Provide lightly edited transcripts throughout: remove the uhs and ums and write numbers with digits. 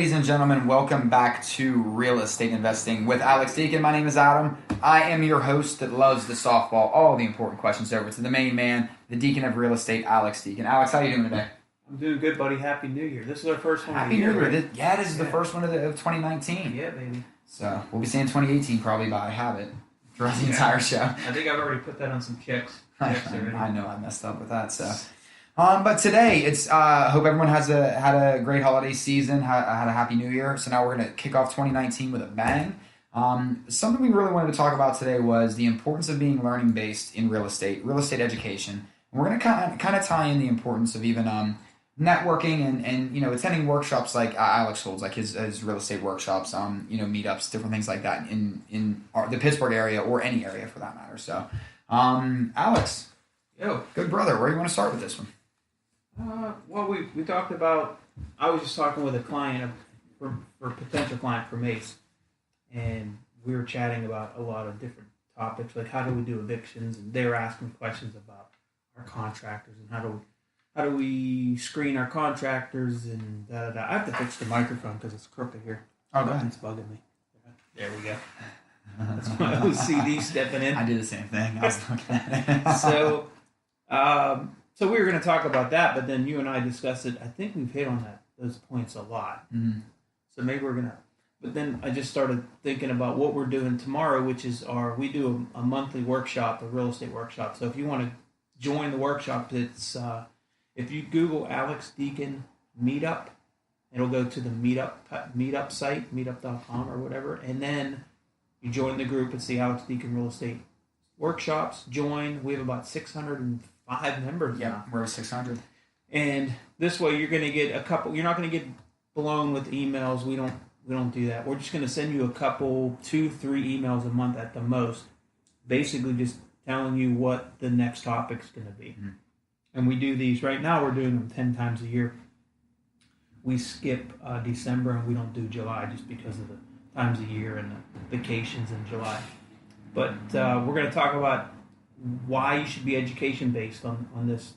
Ladies and gentlemen, welcome back to Real Estate Investing with Alex Deacon. My name is Adam. I am your host that loves to softball all the important questions over to the main man, the Deacon of Real Estate, Alex Deacon. Alex, how are you doing today? I'm doing good, buddy. Happy New Year. This is our first one Happy of the year. New Year. This is the first one of 2019. Yeah, baby. So we'll be saying 2018 probably by habit throughout the entire show. I think I've already put that on some checks. I know I messed up with that. So, but today it's. Hope everyone had a great holiday season. Had a happy New Year. So now we're gonna kick off 2019 with a bang. Something we really wanted to talk about today was the importance of being learning based in real estate education. And we're gonna kind of tie in the importance of even networking and attending workshops like Alex holds, like his real estate workshops, meetups, different things like that in the Pittsburgh area or any area for that matter. So, Alex, good brother, where do you want to start with this one? Well, we talked about. I was just talking with a client for a potential client for MACE, and we were chatting about a lot of different topics, like how do we do evictions, and they were asking questions about our contractors and how do we screen our contractors and da da da. I have to fix the microphone because it's crooked here. Oh, go ahead. It's bugging me. There we go. That's my OCD stepping in. I do the same thing. I was looking at it. So we were going to talk about that, but then you and I discussed it. I think we've hit on those points a lot. Mm-hmm. So maybe we're going to. But then I just started thinking about what we're doing tomorrow, which is we do a monthly workshop, a real estate workshop. So if you want to join the workshop, it's if you Google Alex Deacon Meetup, it'll go to the Meetup site, meetup.com or whatever, and then you join the group. It's the Alex Deacon Real Estate Workshops. Join. We have about 605 members now. We're at 600. And this way you're going to get a couple. You're not going to get blown with emails. We don't do that. We're just going to send you a couple, 2-3 emails a month at the most, basically just telling you what the next topic's going to be. Mm-hmm. And we do these right now. We're doing them 10 times a year. We skip December and we don't do July just because of the times of year and the vacations in July. But we're going to talk about why you should be education based on this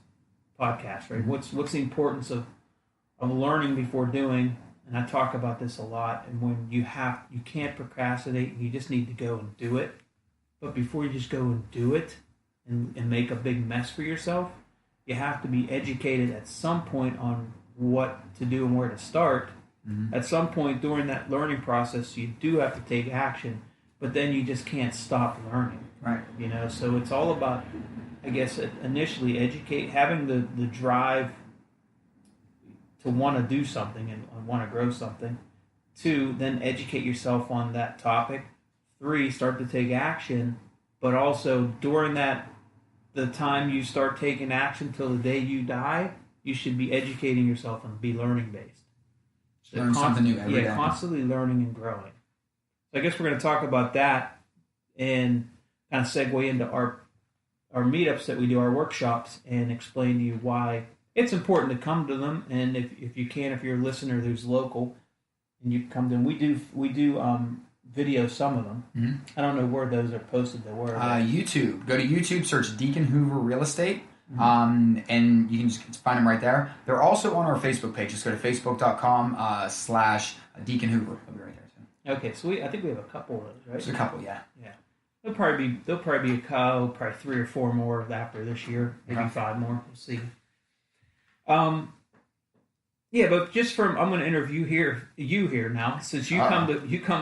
podcast, right? Mm-hmm. What's the importance of learning before doing? And I talk about this a lot. And when you can't procrastinate, you just need to go and do it. But before you just go and do it and make a big mess for yourself, you have to be educated at some point on what to do and where to start. Mm-hmm. At some point during that learning process, you do have to take action, but then you just can't stop learning. Right. So it's all about, I guess, initially having the drive to want to do something and want to grow something. 2, then educate yourself on that topic. 3, start to take action, but also during the time you start taking action till the day you die, you should be educating yourself and be learning based. So learn something new every day. Yeah, constantly learning and growing. So I guess we're going to talk about that and kind of segue into our meetups that we do, our workshops, and explain to you why it's important to come to them. And if you can, if you're a listener who's local and you come to them, we do video some of them. Mm-hmm. I don't know where those are posted. YouTube. Go to YouTube, search Deacon Hoover Real Estate, and you can just find them right there. They're also on our Facebook page. Just go to facebook.com/Deacon Hoover. They'll be right there too. Okay, so I think we have a couple of those, right? There's a couple, yeah. Yeah. There'll probably be a couple, probably 3 or 4 more after this year, maybe 5 more. We'll see. Yeah, but just I'm going to interview you here now, since you come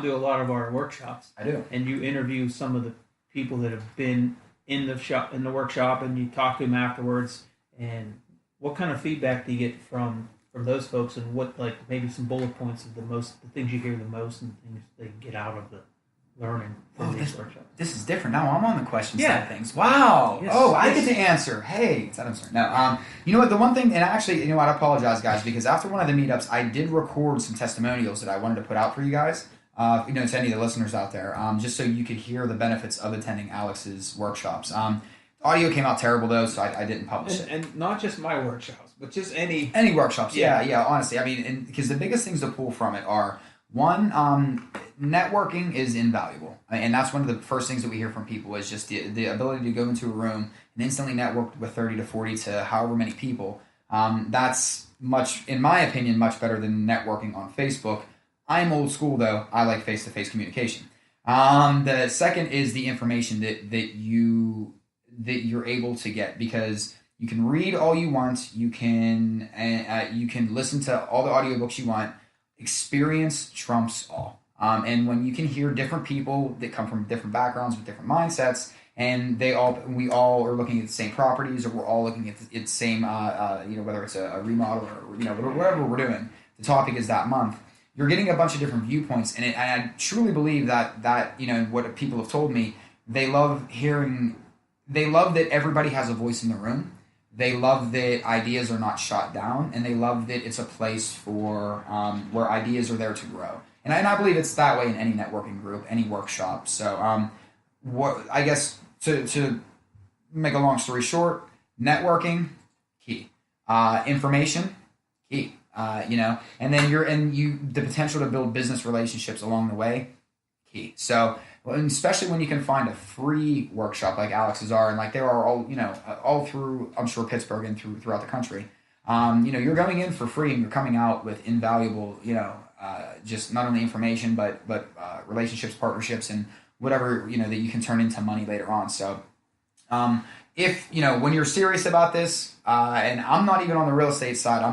to a lot of our workshops. I do, and you interview some of the people that have been in the workshop, and you talk to them afterwards. And what kind of feedback do you get from those folks, and what, like, maybe some bullet points of the things you hear the most and things they get out of the learning from these workshops? This is different. Now I'm on the question side of things. Wow. Yes. I get to answer. Hey, is that answer? No. You know what? The one thing, and actually, I apologize, guys, because after one of the meetups, I did record some testimonials that I wanted to put out for you guys. To any of the listeners out there, just so you could hear the benefits of attending Alex's workshops. Audio came out terrible though, so I didn't publish it. And not just my workshops, but just any workshops. Yeah. Honestly, I mean, because the biggest things to pull from it are, one, networking is invaluable, and that's one of the first things that we hear from people is just the ability to go into a room and instantly network with 30 to 40 to however many people. That's much, in my opinion, much better than networking on Facebook. I'm old school though. I like face-to-face communication. The second is the information that you're able to get, because you can read all you want. You can listen to all the audiobooks you want. Experience trumps all. And when you can hear different people that come from different backgrounds with different mindsets, and we all are looking at the same properties, or we're all looking at the same, whether it's a remodel or whatever we're doing. The topic is that month. You're getting a bunch of different viewpoints, and I truly believe that what people have told me, they love that everybody has a voice in the room. They love that ideas are not shot down, and they love that it's a place for where ideas are there to grow. And I believe it's that way in any networking group, any workshop. So, I guess to make a long story short, networking, key. Information, key. And then the potential to build business relationships along the way, key. So, and especially when you can find a free workshop like Alex's are, and like there are all through, I'm sure, Pittsburgh and throughout the country. You're going in for free and you're coming out with invaluable, just not only information but relationships, partnerships, and whatever that you can turn into money later on. So, if when you're serious about this, and I'm not even on the real estate side,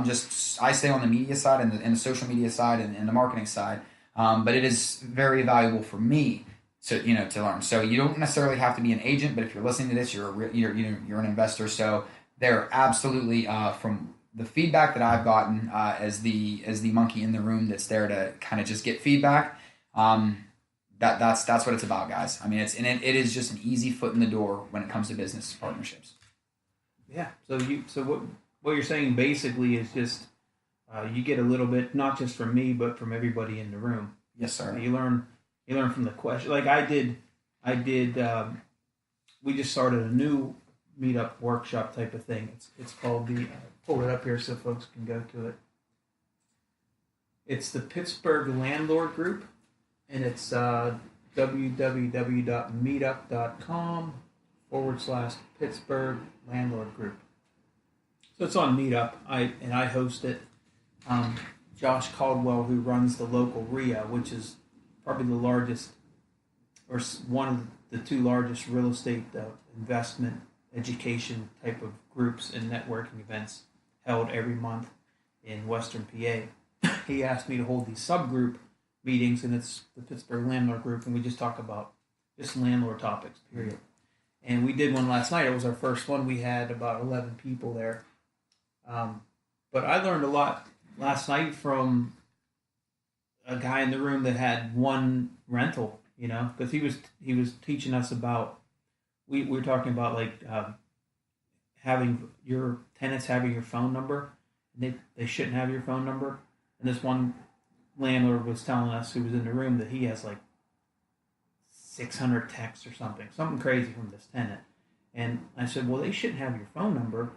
I stay on the media side and the social media side and the marketing side. But it is very valuable for me to learn. So you don't necessarily have to be an agent, but if you're listening to this, you're an investor. So they're absolutely, from the feedback that I've gotten as the monkey in the room that's there to kind of just get feedback. That's what it's about, guys. I mean, it is just an easy foot in the door when it comes to business partnerships. Yeah. So what you're saying basically is just you get a little bit, not just from me, but from everybody in the room. Yes, sir. You learn from the question. Like I did. We just started a new Meetup workshop type of thing. It's called pull it up here so folks can go to it. It's the Pittsburgh Landlord Group, and it's www.meetup.com/Pittsburgh Landlord Group. So it's on Meetup. I host it. Josh Caldwell, who runs the local RIA, which is probably the largest, or one of the two largest real estate investment education type of groups and networking events held every month in Western PA. He asked me to hold these subgroup meetings, and it's the Pittsburgh Landlord Group, and we just talk about just landlord topics, period. And we did one last night. It was our first one. We had about 11 people there. But I learned a lot last night from a guy in the room that had one rental, because he was teaching us about, we were talking about like having your tenants having your phone number, and they shouldn't have your phone number. And this one landlord was telling us, who was in the room, that he has like 600 texts or something crazy from this tenant. And I said, well, they shouldn't have your phone number.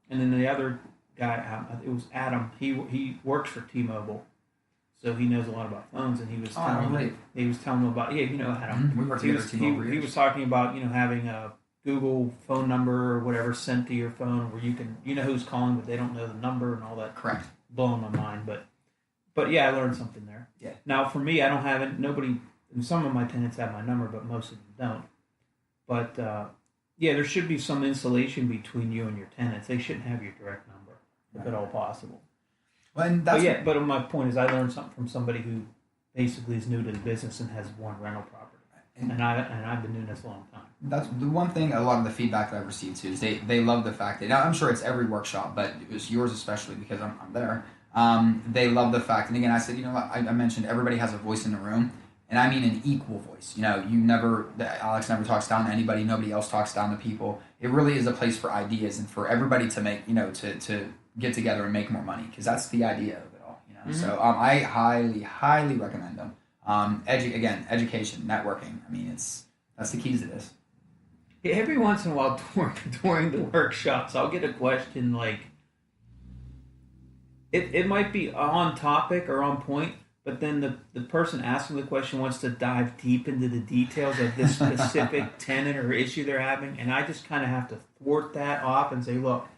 And then the other guy, it was Adam. He works for T-Mobile, so he knows a lot about phones. And he was telling him about Adam. Mm-hmm. We work together. He was talking about having a Google phone number or whatever sent to your phone, where you can who's calling, but they don't know the number and all that. Correct. Blowing my mind, but yeah, I learned something there. Yeah. Now for me, I don't have it. Nobody. Some of my tenants have my number, but most of them don't. But there should be some insulation between you and your tenants. They shouldn't have your direct number, if at all possible. Well, but my point is, I learned something from somebody who basically is new to the business and has one rental property, and I've been doing this a long time. That's the one thing. A lot of the feedback that I've received too is they love the fact that, now I'm sure it's every workshop, but it was yours especially because I'm there. They love the fact, and again, I said, I mentioned everybody has a voice in the room. And I mean an equal voice. Alex never talks down to anybody. Nobody else talks down to people. It really is a place for ideas and for everybody to make, to get together and make more money, because that's the idea of it all. Mm-hmm. So I highly, highly recommend them. Education, networking. I mean, that's the keys to this. Every once in a while during the workshops, I'll get a question like, it might be on topic or on point, but then the person asking the question wants to dive deep into the details of this specific tenant or issue they're having, and I just kind of have to thwart that off and say, look,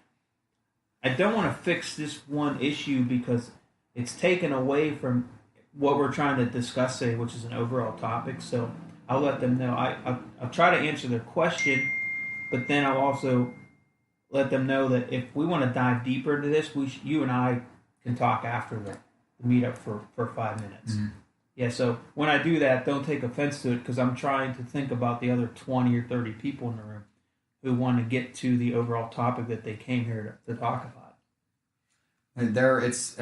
I don't want to fix this one issue because it's taken away from what we're trying to discuss today, which is an overall topic. So I'll let them know. I'll try to answer their question, but then I'll also let them know that if we want to dive deeper into this, you and I can talk after the meetup for 5 minutes. Mm-hmm. Yeah, so when I do that, don't take offense to it because I'm trying to think about the other 20 or 30 people in the room who want to get to the overall topic that they came here to talk about. It's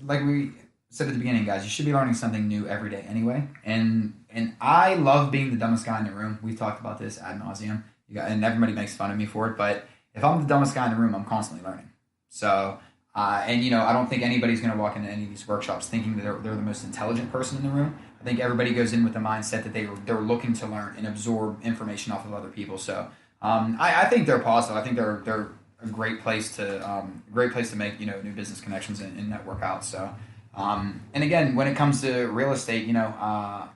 like we said at the beginning, guys, you should be learning something new every day anyway. And I love being the dumbest guy in the room. We've talked about this ad nauseum, and everybody makes fun of me for it. But if I'm the dumbest guy in the room, I'm constantly learning. So, I don't think anybody's going to walk into any of these workshops thinking that they're the most intelligent person in the room. I think everybody goes in with the mindset that they're looking to learn and absorb information off of other people. So, I think they're positive. I think they're a great place to make new business connections and network out. So, and again, when it comes to real estate, I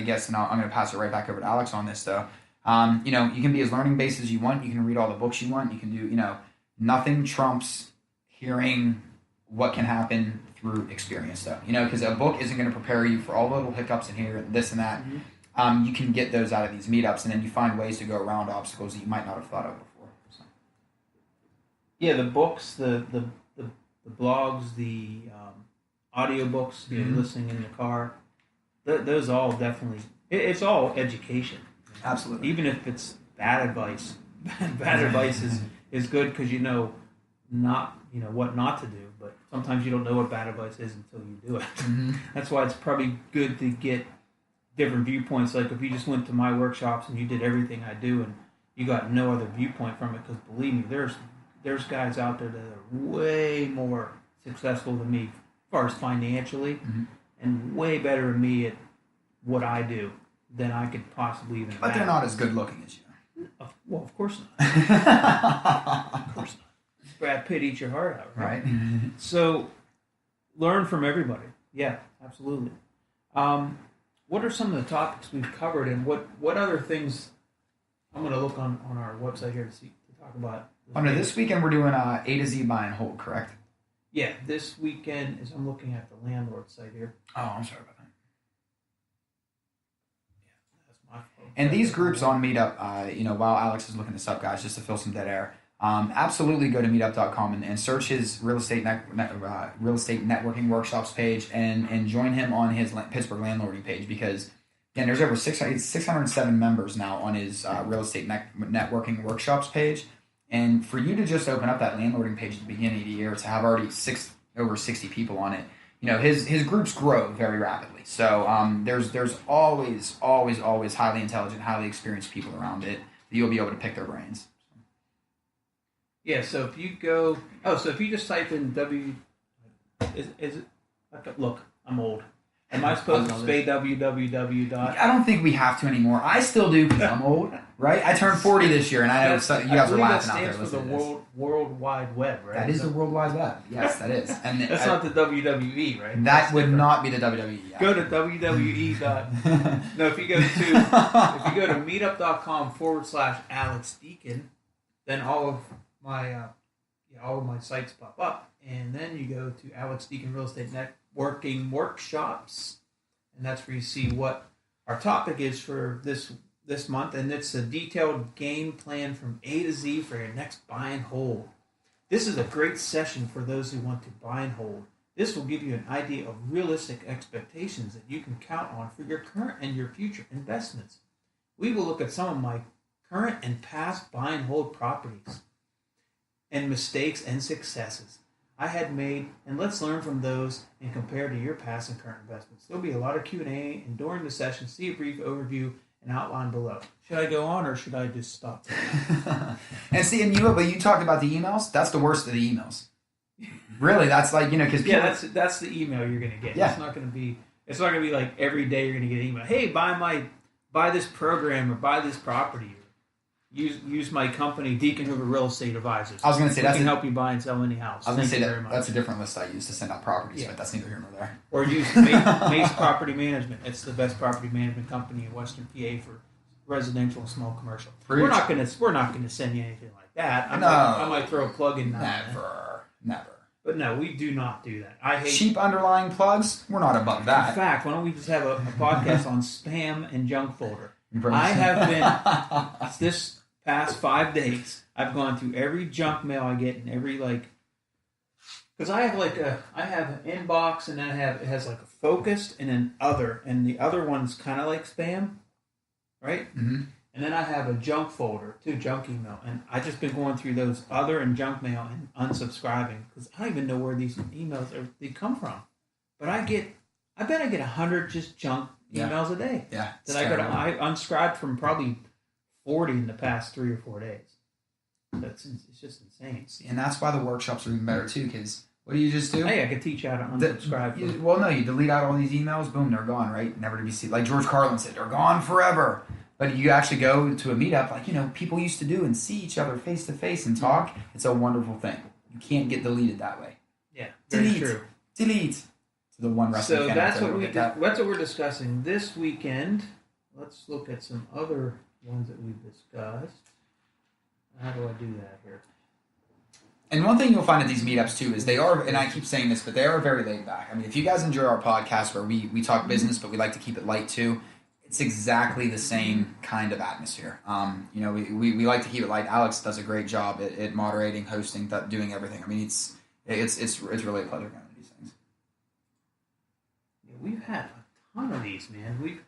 guess, and I'm going to pass it right back over to Alex on this though. You can be as learning based as you want. You can read all the books you want. You can do, nothing trumps hearing what can happen through experience though. Because a book isn't going to prepare you for all the little hiccups in here, this and that. Mm-hmm. You can get those out of these meetups, and then you find ways to go around obstacles that you might not have thought of before. So. Yeah, the books, the blogs, the audiobooks, mm-hmm. Listening in the car, those all definitely, it's all education. Absolutely. Even if it's bad advice, bad advice is good because what not to do, but sometimes you don't know what bad advice is until you do it. Mm-hmm. That's why it's probably good to get different viewpoints. Like if you just went to my workshops and you did everything I do and you got no other viewpoint from it, because believe me, there's guys out there that are way more successful than me as far as financially, mm-hmm. and way better than me at what I do than I could possibly even imagine. But they're not as good looking as you. Well, of course not. Of course not. Brad Pitt, eat your heart out, right? So, learn from everybody. Yeah, absolutely. What are some of the topics we've covered, and what other things? I'm going to look on our website here to talk about. This weekend we're doing A to Z buy and hold, correct? Yeah, this weekend I'm looking at the landlord site here. Oh, I'm sorry about that. Yeah, that's my fault. And these groups on Meetup, while Alex is looking this up, guys, just to fill some dead air. Absolutely go to meetup.com and search his real estate networking workshops page and join him on his Pittsburgh landlording page, because again, there's over 607 members now on his real estate networking workshops page. And for you to just open up that landlording page at the beginning of the year to have already over 60 people on it, his groups grow very rapidly. So there's always highly intelligent, highly experienced people around it that you'll be able to pick their brains. Yeah, so if you just type in look, I'm old. Am I supposed to say www? I don't think we have to anymore. I still do because I'm old, right? I turned 40 this year, and I know you guys are laughing out there listening to this. World Wide Web, right? That is the World Wide Web. Yes, that is. And that's not the WWE, right? That would not be the WWE. Yeah. Go to WWE. No, if you go to meetup.com/Alex Deacon, then all of my sites pop up, and then you go to Alex Deacon Real Estate Networking Workshops, and that's where you see what our topic is for this month, and it's a detailed game plan from A to Z for your next buy and hold. This is a great session for those who want to buy and hold. This will give you an idea of realistic expectations that you can count on for your current and your future investments. We will look at some of my current and past buy and hold properties and mistakes and successes I had made, and let's learn from those and compare to your past and current investments. There'll be a lot of Q&A, and during the session, see a brief overview and outline below. Should I go on, or should I just stop? But you talked about the emails. That's the worst of the emails. Really, that's like because that's the email you're gonna get. Yeah. It's not gonna be like every day you're gonna get an email. Hey, buy this program or buy this property. Use my company, Deacon Hoover Real Estate Advisors. I was going to say that can help you buy and sell any house. I was going to say that's a different list I use to send out properties, but that's neither here nor there. Or use MACE Property Management. It's the best property management company in Western PA for residential and small commercial. We're not going to send you anything like that. I might throw a plug in. Never. Never. But no, we do not do that. I hate cheap underlying plugs. We're not above that. In fact, why don't we just have a podcast on spam and junk folder? I have been this past 5 days. I've gone through every junk mail I get and every because I have an inbox and it has like a focused and an other, and the other one's kind of like spam, right? Mm-hmm. And then I have a junk folder, too, junk email. And I've just been going through those other and junk mail and unsubscribing because I don't even know where these emails they come from. But I bet I get 100 just junk emails a day. Yeah. I unsubscribed from probably 40 in the past 3 or 4 days. It's just insane. And that's why the workshops are even better, too, because what do you just do? Hey, I could teach you how to unsubscribe. You delete out all these emails, boom, they're gone, right? Never to be seen. Like George Carlin said, they're gone forever. But you actually go to a meetup like, people used to do and see each other face to face and talk. It's a wonderful thing. You can't get deleted that way. Yeah, very delete. True. Delete. To the one wrestling fan. So that's what we're discussing this weekend. Let's look at some other ones that we've discussed. How do I do that here? And one thing you'll find at these meetups, too, is they are, and I keep saying this, but they are very laid back. I mean, if you guys enjoy our podcast where we talk business, but we like to keep it light, too, it's exactly the same kind of atmosphere. We like to keep it light. Alex does a great job at moderating, hosting, doing everything. I mean, it's really a pleasure going to these things. Yeah, we've had a ton of these, man.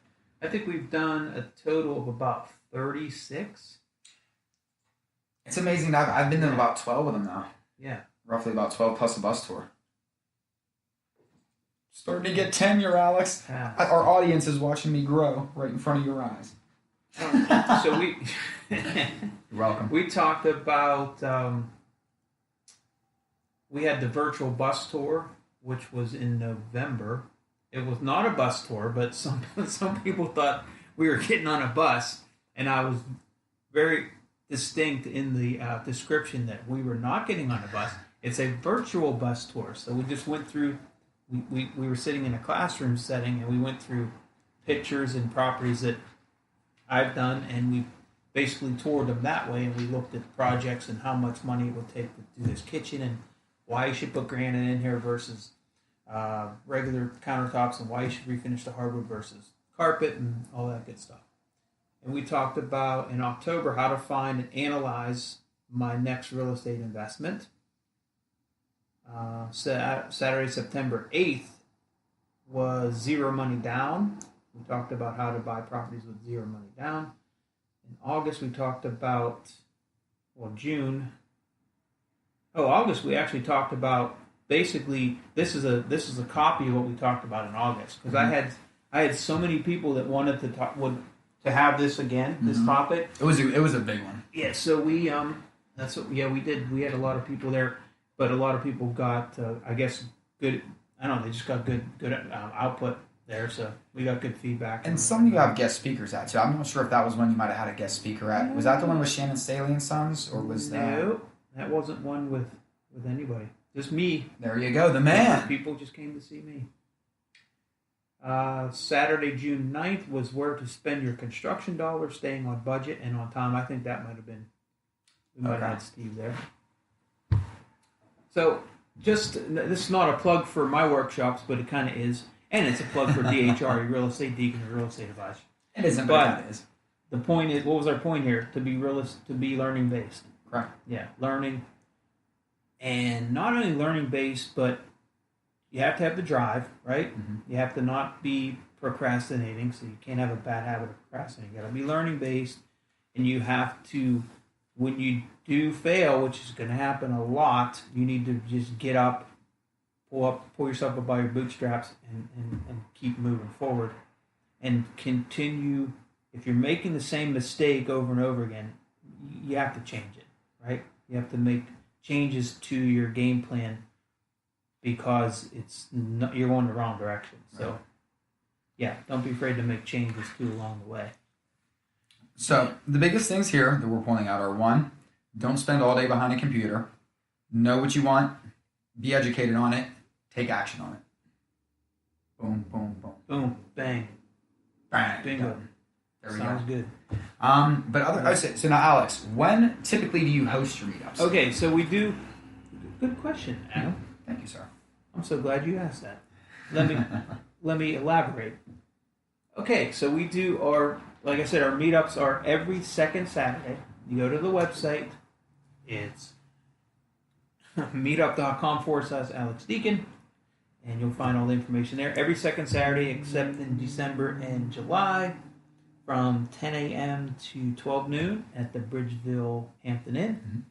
I think we've done a total of about 36. It's amazing. I've been to about 12 of them now. Yeah. Roughly about 12 plus a bus tour. Starting to get tenure, Alex. Yeah. Our audience is watching me grow right in front of your eyes. So You're welcome. We talked about, we had the virtual bus tour, which was in November. It was not a bus tour, but some people thought we were getting on a bus, and I was very distinct in the description that we were not getting on a bus. It's a virtual bus tour. So we just went through, we were sitting in a classroom setting, and we went through pictures and properties that I've done, and we basically toured them that way, and we looked at projects and how much money it would take to do this kitchen and why you should put granite in here versus regular countertops, and why you should refinish the hardwood versus carpet and all that good stuff. And we talked about, in October, how to find and analyze my next real estate investment. Saturday, September 8th was zero money down. We talked about how to buy properties with zero money down. In August, we talked about, August, we actually talked about, basically, this is a copy of what we talked about in August. Because I had so many people that wanted to have this again, this topic. It was a big one. Yeah, so we we did. We had a lot of people there, but a lot of people got I guess good. I don't know. They just got good output there, so we got good feedback. And some of you have guest speakers at too. I'm not sure if that was one you might have had a guest speaker at. Was that the one with Shannon Staley and Sons, or was that? No, that wasn't one with anybody. Just me. There you go, the man. People just came to see me. Saturday, June 9th was where to spend your construction dollars, staying on budget and on time. I think that might have been, we might have had Steve there. So, this is not a plug for my workshops, but it kind of is. And it's a plug for DHR, your real estate Deacon of Real Estate Advisor. It isn't, but it is. The point is, what was our point here? To be learning based. Correct. Yeah, learning. And not only learning based, but you have to have the drive, right? Mm-hmm. You have to not be procrastinating, so you can't have a bad habit of procrastinating. You got to be learning based, and you have to, when you do fail, which is going to happen a lot, you need to just get up, pull yourself up by your bootstraps, and keep moving forward, and continue. If you're making the same mistake over and over again, you have to change it, right? You have to make changes to your game plan, because you're going the wrong direction. So, right. Yeah, don't be afraid to make changes too along the way. So the biggest things here that we're pointing out are: 1, don't spend all day behind a computer. Know what you want. Be educated on it. Take action on it. Boom, boom, boom. Boom, bang. Bang. Bingo. There we Sounds go. good. So now, Alex, when typically do you host your meetups? Okay, so we do. good question, Adam. Thank you, sir. I'm so glad you asked that. Let me elaborate. Okay, so we do like I said, our meetups are every second Saturday. You go to the website. It's meetup.com/Alex Deacon, and you'll find all the information there. Every second Saturday, except in December and July, from 10 a.m. to 12 noon at the Bridgeville Hampton Inn.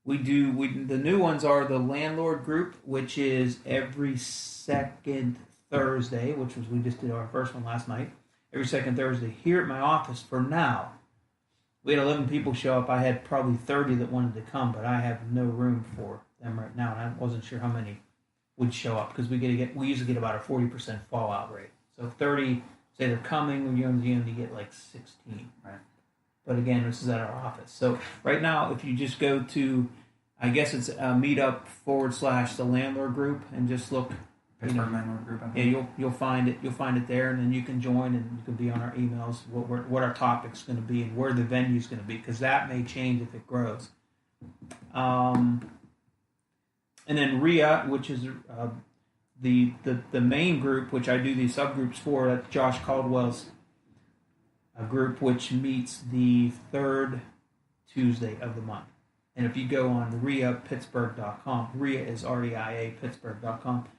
Mm-hmm. The new ones are the landlord group, which is every second Thursday, we just did our first one last night. Every second Thursday here at my office for now. We had 11 people show up. I had probably 30 that wanted to come, but I have no room for them right now, and I wasn't sure how many would show up because we usually get about a 40% fallout rate. So if 30 say they're coming, you only get like 16. Right. But again, this is at our office. So right now, if you just go to, I guess it's Meetup / the landlord group and just look. Pittsburgh landlord group. Yeah, you'll find it. You'll find it there, and then you can join, and you can be on our emails. What our topic's going to be, and where the venue's going to be, because that may change if it grows. And then RIA, which is the main group, which I do these subgroups for. That's Josh Caldwell's group, which meets the third Tuesday of the month. And if you go on RIAPittsburgh.com, RIA is REIA Pittsburgh.com.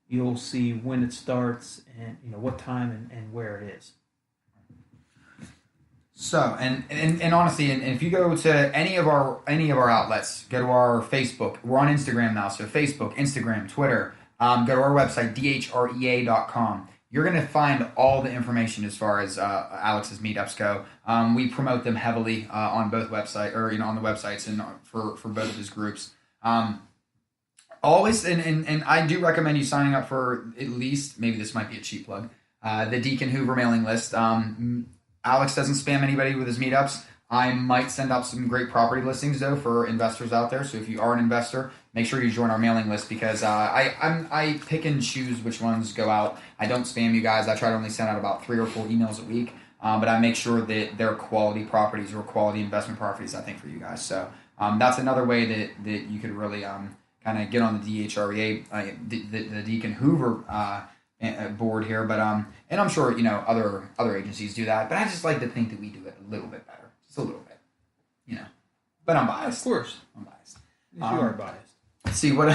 You'll see when it starts and what time and where it is. So and honestly, and if you go to any of our outlets, go to our Facebook. We're on Instagram now, so Facebook, Instagram, Twitter. Go to our website dhrea.com. You're going to find all the information as far as Alex's meetups go. We promote them heavily on both website on the websites and for both of his groups. Always, and I do recommend you signing up for at least, maybe this might be a cheap plug, the Deacon Hoover mailing list. Alex doesn't spam anybody with his meetups. I might send out some great property listings, though, for investors out there. So if you are an investor, make sure you join our mailing list because I pick and choose which ones go out. I don't spam you guys. I try to only send out about 3 or 4 emails a week, but I make sure that they're quality properties or quality investment properties, I think, for you guys. So that's another way that you could really kind of get on the DHREA, the Deacon Hoover board here, but and I'm sure other agencies do that, but I just like to think that we do it a little bit better, just a little bit, But I'm biased. Of course, I'm biased. You are biased. Let's see what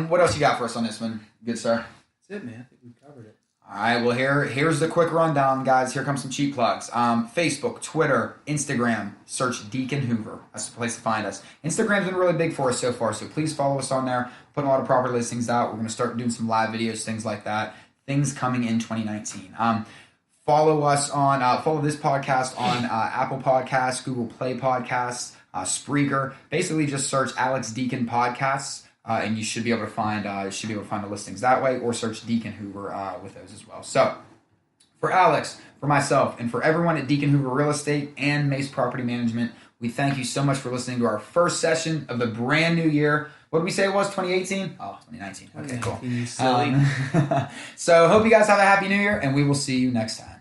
what else you got for us on this one, good sir? That's it, man. I think we covered it. All right, well, here's the quick rundown, guys. Here comes some cheap plugs. Facebook, Twitter, Instagram, search Deacon Hoover. That's the place to find us. Instagram's been really big for us so far, so please follow us on there. Putting a lot of property listings out. We're going to start doing some live videos, things like that. Things coming in 2019. Follow us on, follow this podcast on Apple Podcasts, Google Play Podcasts, Spreaker. Basically, just search Alex Deacon Podcasts. And you should be able to find the listings that way, or search Deacon Hoover with those as well. So, for Alex, for myself, and for everyone at Deacon Hoover Real Estate and MACE Property Management, we thank you so much for listening to our first session of the brand new year. What did we say it was? 2018? Oh, 2019. Okay, cool. Silly. So, hope you guys have a happy new year, and we will see you next time.